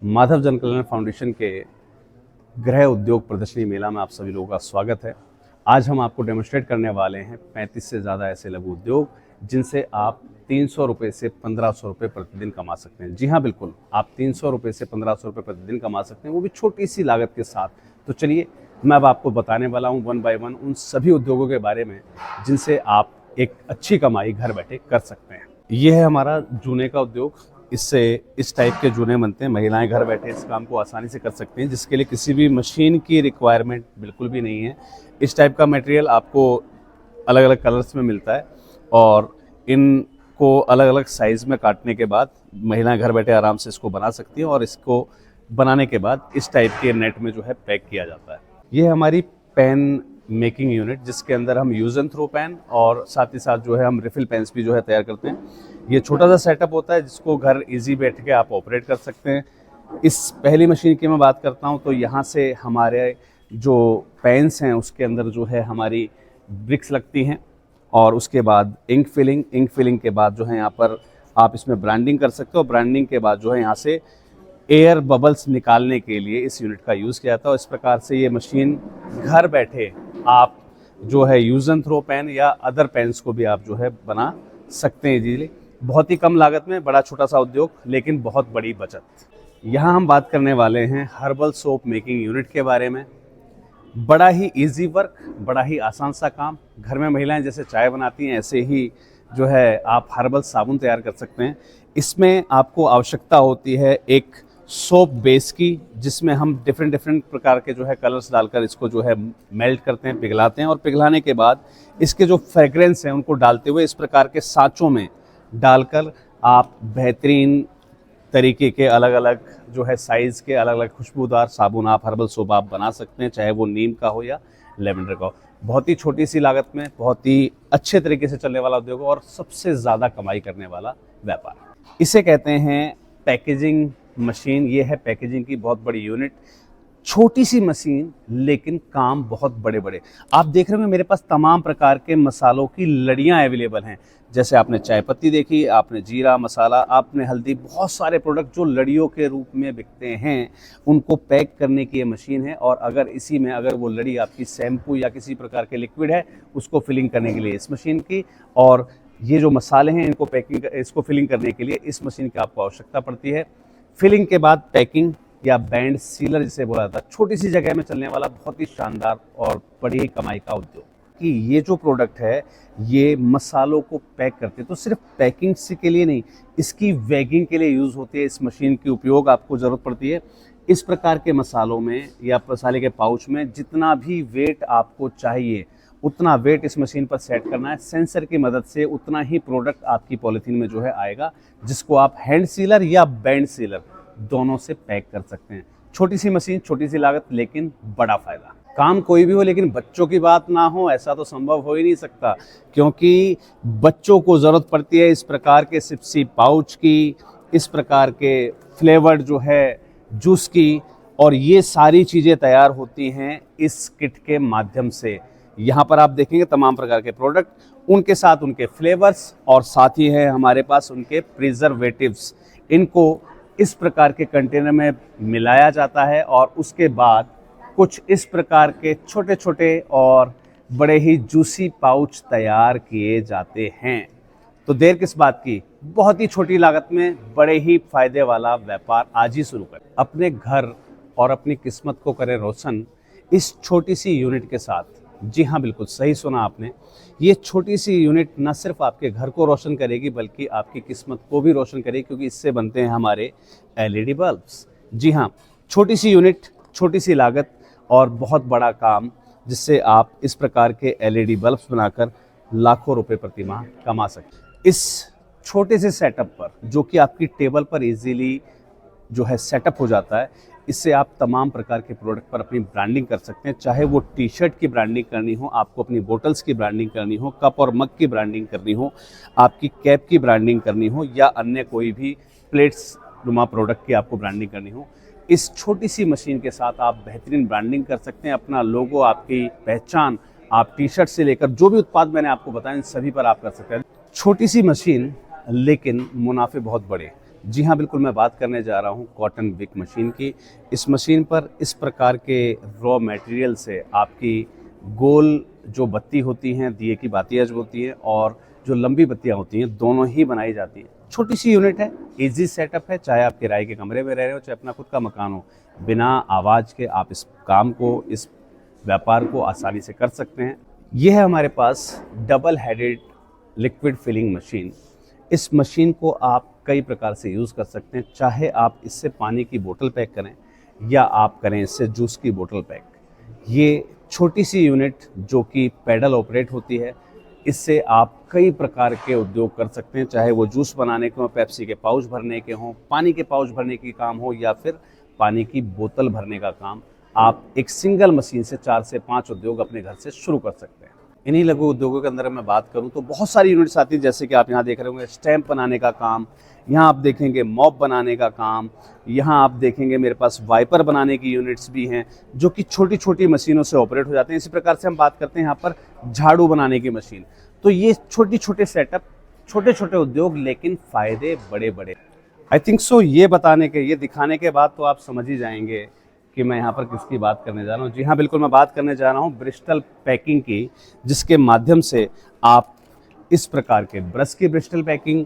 माधव जन कल्याण फाउंडेशन के गृह उद्योग प्रदर्शनी मेला में आप सभी लोगों का स्वागत है। आज हम आपको डेमोन्स्ट्रेट करने वाले हैं 35 से ज़्यादा ऐसे लघु उद्योग जिनसे आप 300 रुपये से 1500 रुपये प्रतिदिन कमा सकते हैं। जी हाँ, बिल्कुल, आप 300 रुपये से 1500 रुपये प्रतिदिन कमा सकते हैं, वो भी छोटी सी लागत के साथ। तो चलिए, मैं अब आपको बताने वाला हूँ वन बाय वन उन सभी उद्योगों के बारे में जिनसे आप एक अच्छी कमाई घर बैठे कर सकते हैं। ये है हमारा जूने का उद्योग। इससे इस टाइप के जूने बनते हैं। महिलाएं घर बैठे इस काम को आसानी से कर सकती हैं, जिसके लिए किसी भी मशीन की रिक्वायरमेंट बिल्कुल भी नहीं है। इस टाइप का मटेरियल आपको अलग अलग कलर्स में मिलता है और इनको अलग अलग साइज़ में काटने के बाद महिलाएं घर बैठे आराम से इसको बना सकती हैं और इसको बनाने के बाद इस टाइप के नेट में जो है पैक किया जाता है। ये हमारी पेन मेकिंग यूनिट, जिसके अंदर हम यूज़ एंड थ्रो पेन और साथ ही साथ जो है हम रिफिल पेन्स भी जो है तैयार करते हैं। ये छोटा सा सेटअप होता है जिसको घर इजी बैठ के आप ऑपरेट कर सकते हैं। इस पहली मशीन की मैं बात करता हूं तो यहाँ से हमारे जो पेन्स हैं उसके अंदर जो है हमारी ब्रिक्स लगती हैं और उसके बाद इंक फिलिंग के बाद जो है यहाँ पर आप इसमें ब्रांडिंग कर सकते हो। ब्रांडिंग के बाद जो है यहाँ से एयर बबल्स निकालने के लिए इस यूनिट का यूज़ किया जाता है और इस प्रकार से ये मशीन घर बैठे आप जो है यूज़ एंड थ्रो पेन या अदर पेन्स को भी आप जो है बना सकते हैं इजीली। बहुत ही कम लागत में बड़ा छोटा सा उद्योग, लेकिन बहुत बड़ी बचत। यहाँ हम बात करने वाले हैं हर्बल सोप मेकिंग यूनिट के बारे में। बड़ा ही इजी वर्क, बड़ा ही आसान सा काम। घर में महिलाएं जैसे चाय बनाती हैं ऐसे ही जो है आप हर्बल साबुन तैयार कर सकते हैं। इसमें आपको आवश्यकता होती है एक सोप बेस की, जिसमें हम डिफरेंट प्रकार के जो है कलर्स डालकर इसको जो है मेल्ट करते हैं, पिघलाते हैं और पिघलाने के बाद इसके जो फ्रेग्रेंस हैं उनको डालते हुए इस प्रकार के सांचों में डालकर आप बेहतरीन तरीके के अलग अलग जो है साइज़ के अलग अलग खुशबूदार साबुन आप हर्बल सोप आप बना सकते हैं, चाहे वो नीम का हो या लेवेंडर का हो। बहुत ही छोटी सी लागत में बहुत ही अच्छे तरीके से चलने वाला उद्योग और सबसे ज़्यादा कमाई करने वाला व्यापार। इसे कहते हैं पैकेजिंग मशीन। ये है पैकेजिंग की बहुत बड़ी यूनिट। छोटी सी मशीन लेकिन काम बहुत बड़े बड़े। आप देख रहे हो मेरे पास तमाम प्रकार के मसालों की लड़ियां अवेलेबल हैं। जैसे आपने चाय पत्ती देखी, आपने जीरा मसाला, आपने हल्दी, बहुत सारे प्रोडक्ट जो लड़ियों के रूप में बिकते हैं उनको पैक करने की ये मशीन है। और अगर इसी में अगर वो लड़ी आपकी शैम्पू या किसी प्रकार के लिक्विड है उसको फिलिंग करने के लिए इस मशीन की, और ये जो मसाले हैं इसको फिलिंग करने के लिए इस मशीन की आपको आवश्यकता पड़ती है। फिलिंग के बाद पैकिंग या बैंड सीलर जिसे बोला जाता है, छोटी सी जगह में चलने वाला बहुत ही शानदार और बड़ी ही कमाई का उद्योग। कि ये जो प्रोडक्ट है ये मसालों को पैक करते हैं, तो सिर्फ पैकिंग से के लिए नहीं, इसकी वैगिंग के लिए यूज़ होती है। इस मशीन की उपयोग आपको ज़रूरत पड़ती है। इस प्रकार के मसालों में या मसाले के पाउच में जितना भी वेट आपको चाहिए उतना वेट इस मशीन पर सेट करना है। सेंसर की मदद से उतना ही प्रोडक्ट आपकी पॉलीथीन में जो है आएगा, जिसको आप हैंड सीलर या बैंड सीलर दोनों से पैक कर सकते हैं। छोटी सी मशीन, छोटी सी लागत, लेकिन बड़ा फायदा। काम कोई भी हो लेकिन बच्चों की बात ना हो ऐसा तो संभव हो ही नहीं सकता, क्योंकि बच्चों को ज़रूरत पड़ती है इस प्रकार के सिप्सी पाउच की, इस प्रकार के फ्लेवर्ड जो है जूस की, और ये सारी चीज़ें तैयार होती हैं इस किट के माध्यम से। यहाँ पर आप देखेंगे तमाम प्रकार के प्रोडक्ट, उनके साथ उनके फ्लेवर्स और साथ ही है हमारे पास उनके प्रिजर्वेटिव्स। इनको इस प्रकार के कंटेनर में मिलाया जाता है और उसके बाद कुछ इस प्रकार के छोटे छोटे और बड़े ही जूसी पाउच तैयार किए जाते हैं। तो देर किस बात की, बहुत ही छोटी लागत में बड़े ही फायदे वाला व्यापार आज ही शुरू करें। अपने घर और अपनी किस्मत को करें रोशन इस छोटी सी यूनिट के साथ। जी हाँ, बिल्कुल सही सुना आपने। ये छोटी सी यूनिट न सिर्फ आपके घर को रोशन करेगी बल्कि आपकी किस्मत को भी रोशन करेगी, क्योंकि इससे बनते हैं हमारे एलईडी बल्ब्स। जी हाँ, छोटी सी यूनिट, छोटी सी लागत और बहुत बड़ा काम, जिससे आप इस प्रकार के एलईडी बल्ब्स बनाकर लाखों रुपए प्रति माह कमा सकते। इस छोटे से सेटअप पर, जो कि आपकी टेबल पर इजीली जो है सेटअप हो जाता है, इससे आप तमाम प्रकार के प्रोडक्ट पर अपनी ब्रांडिंग कर सकते हैं। चाहे वो टी शर्ट की ब्रांडिंग करनी हो, आपको अपनी बोटल्स की ब्रांडिंग करनी हो, कप और मग की ब्रांडिंग करनी हो, आपकी कैप की ब्रांडिंग करनी हो, या अन्य कोई भी प्लेट्स नुमा प्रोडक्ट की आपको ब्रांडिंग करनी हो, इस छोटी सी मशीन के साथ आप बेहतरीन ब्रांडिंग कर सकते हैं। अपना लोगो, आपकी पहचान, आप टी शर्ट से लेकर जो भी उत्पाद मैंने आपको बताया इन सभी पर आप कर सकते हैं। छोटी सी मशीन लेकिन मुनाफे बहुत बड़े। जी हाँ, बिल्कुल मैं बात करने जा रहा हूँ कॉटन विक मशीन की। इस मशीन पर इस प्रकार के रॉ मटेरियल से आपकी गोल जो बत्ती होती हैं, दिए की बातियाँ जो होती हैं और जो लंबी बत्तियाँ होती हैं, दोनों ही बनाई जाती हैं। छोटी सी यूनिट है, इजी सेटअप है, चाहे आप किराए के कमरे में रह रहे हो, चाहे अपना खुद का मकान हो, बिना आवाज़ के आप इस काम को, इस व्यापार को आसानी से कर सकते हैं। यह है हमारे पास double headed liquid filling machine. इस मशीन को आप कई प्रकार से यूज़ कर सकते हैं, चाहे आप इससे पानी की बोतल पैक करें या आप करें इससे जूस की बोतल पैक। ये छोटी सी यूनिट जो कि पैडल ऑपरेट होती है, इससे आप कई प्रकार के उद्योग कर सकते हैं, चाहे वो जूस बनाने के हों, पेप्सी के पाउच भरने के हों, पानी के पाउच भरने के काम हो या फिर पानी की बोतल भरने का काम। आप एक सिंगल मशीन से 4 से 5 उद्योग अपने घर से शुरू कर सकते हैं। इन्हीं लघु उद्योगों के अंदर मैं बात करूं तो बहुत सारी यूनिट्स आती हैं, जैसे कि आप यहाँ देख रहे होंगे स्टैंप बनाने का काम, यहाँ आप देखेंगे मॉप बनाने का काम, यहाँ आप देखेंगे मेरे पास वाइपर बनाने की यूनिट्स भी हैं जो कि छोटी छोटी मशीनों से ऑपरेट हो जाते हैं। इसी प्रकार से हम बात करते हैं यहाँ पर झाड़ू बनाने की मशीन। तो ये छोटे छोटे सेटअप, छोटे छोटे उद्योग, लेकिन फ़ायदे बड़े बड़े। आई थिंक सो ये बताने के, ये दिखाने के बाद तो आप समझ ही जाएंगे कि मैं यहाँ पर किसकी बात करने जा रहा हूँ। जी हाँ, बिल्कुल मैं बात करने जा रहा हूँ ब्रिस्टल पैकिंग की, जिसके माध्यम से आप इस प्रकार के ब्रश की ब्रिस्टल पैकिंग,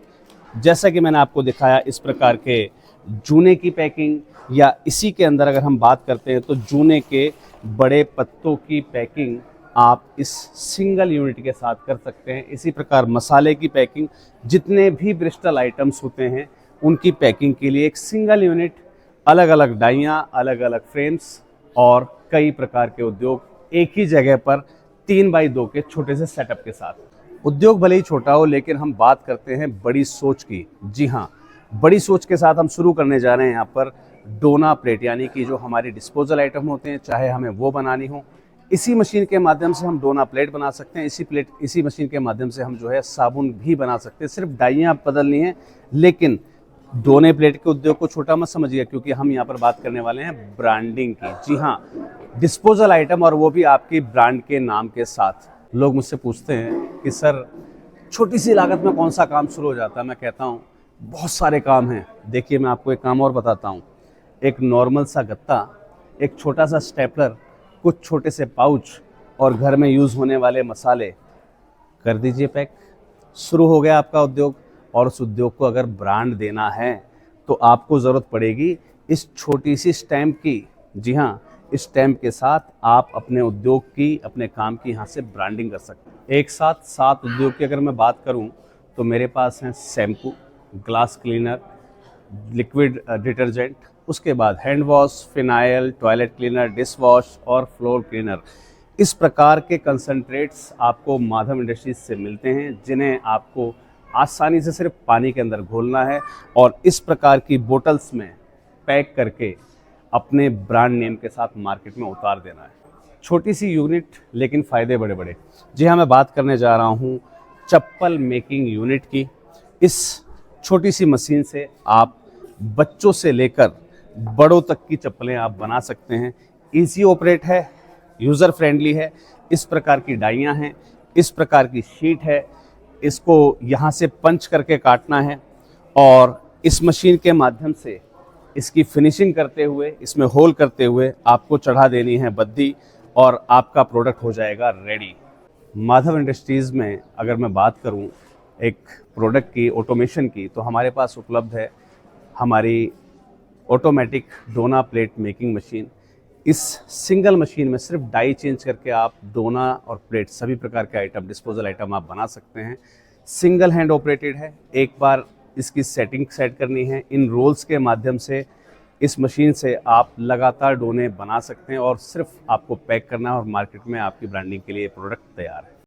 जैसा कि मैंने आपको दिखाया, इस प्रकार के जूने की पैकिंग, या इसी के अंदर अगर हम बात करते हैं तो जूने के बड़े पत्तों की पैकिंग आप इस सिंगल यूनिट के साथ कर सकते हैं। इसी प्रकार मसाले की पैकिंग, जितने भी ब्रिस्टल आइटम्स होते हैं उनकी पैकिंग के लिए एक सिंगल यूनिट, अलग अलग डाइयाँ, अलग अलग फ्रेम्स और कई प्रकार के उद्योग एक ही जगह पर 3x2 के छोटे से सेटअप के साथ। उद्योग भले ही छोटा हो, लेकिन हम बात करते हैं बड़ी सोच की। जी हाँ, बड़ी सोच के साथ हम शुरू करने जा रहे हैं यहाँ पर डोना प्लेट, यानी कि जो हमारी डिस्पोजल आइटम होते हैं, चाहे हमें वो बनानी हो, इसी मशीन के माध्यम से हम डोना प्लेट बना सकते हैं। इसी मशीन के माध्यम से हम जो है साबुन भी बना सकते हैं। सिर्फ डाइयाँ बदलनी है, लेकिन डोने प्लेट के उद्योग को छोटा मत समझिए, क्योंकि हम यहाँ पर बात करने वाले हैं ब्रांडिंग की। जी हाँ, डिस्पोजल आइटम, और वो भी आपकी ब्रांड के नाम के साथ। लोग मुझसे पूछते हैं कि सर छोटी सी लागत में कौन सा काम शुरू हो जाता है। मैं कहता हूँ बहुत सारे काम हैं। देखिए, मैं आपको एक काम और बताता हूँ। एक नॉर्मल सा गत्ता, एक छोटा सा स्टेपलर, कुछ छोटे से पाउच और घर में यूज़ होने वाले मसाले, कर दीजिए पैक, शुरू हो गया आपका उद्योग। और उस उद्योग को अगर ब्रांड देना है तो आपको ज़रूरत पड़ेगी इस छोटी सी स्टैम्प की। जी हाँ, इस स्टैम्प के साथ आप अपने उद्योग की, अपने काम की यहाँ से ब्रांडिंग कर सकते हैं। एक साथ 7 उद्योग की अगर मैं बात करूँ तो मेरे पास हैं shampoo, glass cleaner, liquid detergent, उसके बाद hand wash, phenyl, toilet cleaner, dish wash और फ्लोर क्लीनर। इस प्रकार के कंसंट्रेट्स आपको माधव इंडस्ट्रीज से मिलते हैं, जिन्हें आपको आसानी से सिर्फ पानी के अंदर घोलना है और इस प्रकार की बोतल्स में पैक करके अपने ब्रांड नेम के साथ मार्केट में उतार देना है। छोटी सी यूनिट, लेकिन फ़ायदे बड़े बड़े। जी हाँ, मैं बात करने जा रहा हूँ चप्पल मेकिंग यूनिट की। इस छोटी सी मशीन से आप बच्चों से लेकर बड़ों तक की चप्पलें आप बना सकते हैं। ईजी ऑपरेट है, यूज़र फ्रेंडली है। इस प्रकार की डाइयाँ हैं, इस प्रकार की शीट है, इसको यहाँ से पंच करके काटना है और इस मशीन के माध्यम से इसकी फिनिशिंग करते हुए, इसमें होल करते हुए आपको चढ़ा देनी है बद्दी और आपका प्रोडक्ट हो जाएगा रेडी। माधव इंडस्ट्रीज़ में अगर मैं बात करूं एक प्रोडक्ट की, ऑटोमेशन की, तो हमारे पास उपलब्ध है हमारी ऑटोमेटिक डोना प्लेट मेकिंग मशीन। इस सिंगल मशीन में सिर्फ डाई चेंज करके आप डोना और प्लेट, सभी प्रकार के आइटम, डिस्पोजल आइटम आप बना सकते हैं। सिंगल हैंड ऑपरेटेड है। एक बार इसकी सेटिंग सेट करनी है, इन रोल्स के माध्यम से इस मशीन से आप लगातार डोने बना सकते हैं और सिर्फ आपको पैक करना है और मार्केट में आपकी ब्रांडिंग के लिए प्रोडक्ट तैयार है।